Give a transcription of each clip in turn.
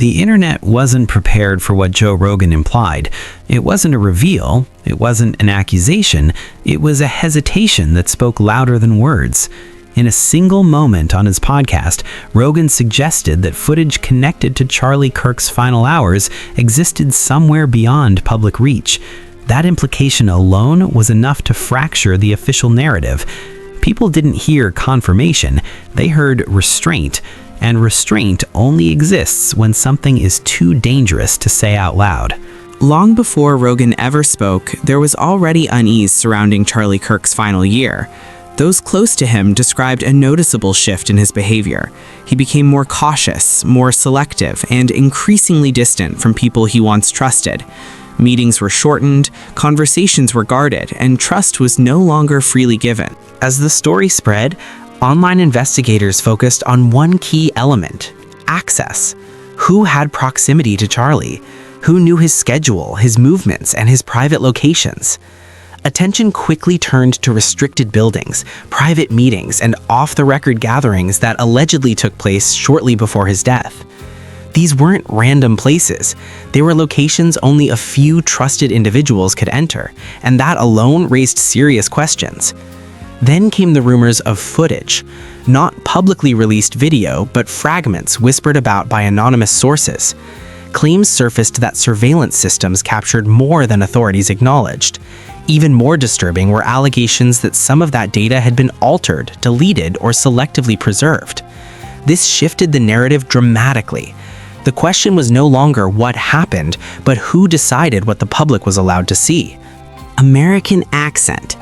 The internet wasn't prepared for what Joe Rogan implied. It wasn't a reveal, it wasn't an accusation, it was a hesitation that spoke louder than words. In a single moment on his podcast, Rogan suggested that footage connected to Charlie Kirk's final hours existed somewhere beyond public reach. That implication alone was enough to fracture the official narrative. People didn't hear confirmation, they heard restraint. And restraint only exists when something is too dangerous to say out loud. Long before Rogan ever spoke, there was already unease surrounding Charlie Kirk's final year. Those close to him described a noticeable shift in his behavior. He became more cautious, more selective, and increasingly distant from people he once trusted. Meetings were shortened, conversations were guarded, and trust was no longer freely given. As the story spread, online investigators focused on one key element: access. Who had proximity to Charlie? Who knew his schedule, his movements, and his private locations? Attention quickly turned to restricted buildings, private meetings, and off-the-record gatherings that allegedly took place shortly before his death. These weren't random places. They were locations only a few trusted individuals could enter, and that alone raised serious questions. Then came the rumors of footage, not publicly released video, but fragments whispered about by anonymous sources. Claims surfaced that surveillance systems captured more than authorities acknowledged. Even more disturbing were allegations that some of that data had been altered, deleted, or selectively preserved. This shifted the narrative dramatically. The question was no longer what happened, but who decided what the public was allowed to see. American accent.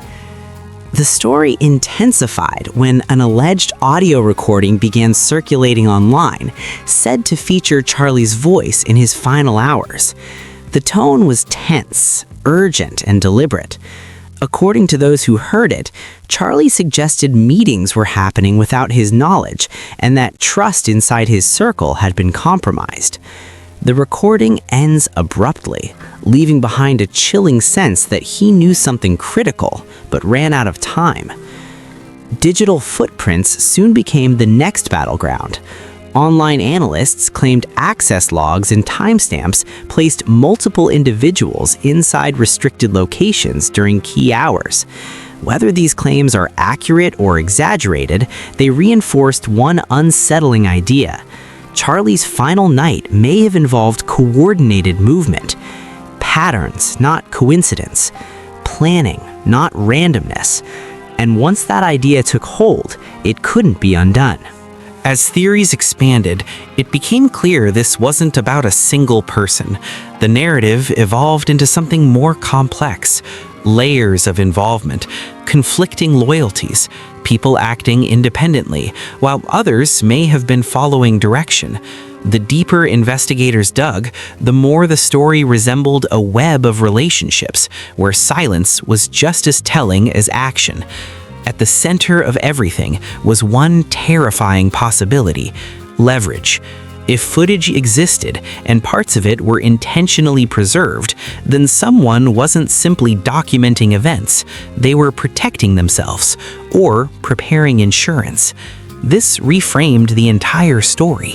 The story intensified when an alleged audio recording began circulating online, said to feature Charlie's voice in his final hours. The tone was tense, urgent, and deliberate. According to those who heard it, Charlie suggested meetings were happening without his knowledge and that trust inside his circle had been compromised. The recording ends abruptly, leaving behind a chilling sense that he knew something critical, but ran out of time. Digital footprints soon became the next battleground. Online analysts claimed access logs and timestamps placed multiple individuals inside restricted locations during key hours. Whether these claims are accurate or exaggerated, they reinforced one unsettling idea. Charlie's final night may have involved coordinated movement, patterns, not coincidence, planning, not randomness. And once that idea took hold, it couldn't be undone. As theories expanded, it became clear this wasn't about a single person. The narrative evolved into something more complex. Layers of involvement, conflicting loyalties, people acting independently, while others may have been following direction. The deeper investigators dug, the more the story resembled a web of relationships, where silence was just as telling as action. At the center of everything was one terrifying possibility: leverage. If footage existed and parts of it were intentionally preserved, then someone wasn't simply documenting events, they were protecting themselves or preparing insurance. This reframed the entire story.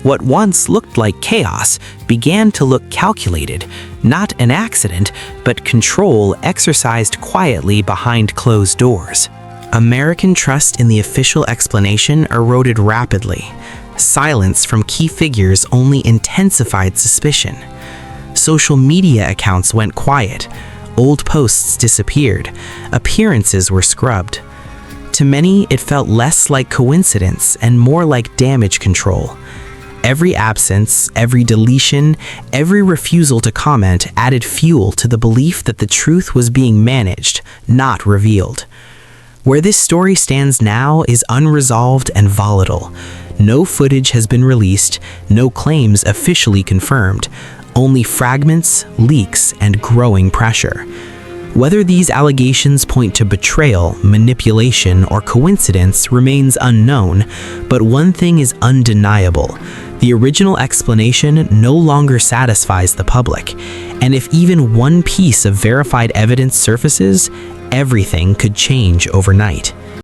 What once looked like chaos began to look calculated, not an accident, but control exercised quietly behind closed doors. American trust in the official explanation eroded rapidly. Silence from key figures only intensified suspicion. Social media accounts went quiet. Old posts disappeared. Appearances were scrubbed. To many, it felt less like coincidence and more like damage control. Every absence, every deletion, every refusal to comment added fuel to the belief that the truth was being managed, not revealed. Where this story stands now is unresolved and volatile. No footage has been released, no claims officially confirmed, only fragments, leaks, and growing pressure. Whether these allegations point to betrayal, manipulation, or coincidence remains unknown, but one thing is undeniable: the original explanation no longer satisfies the public, and if even one piece of verified evidence surfaces, everything could change overnight.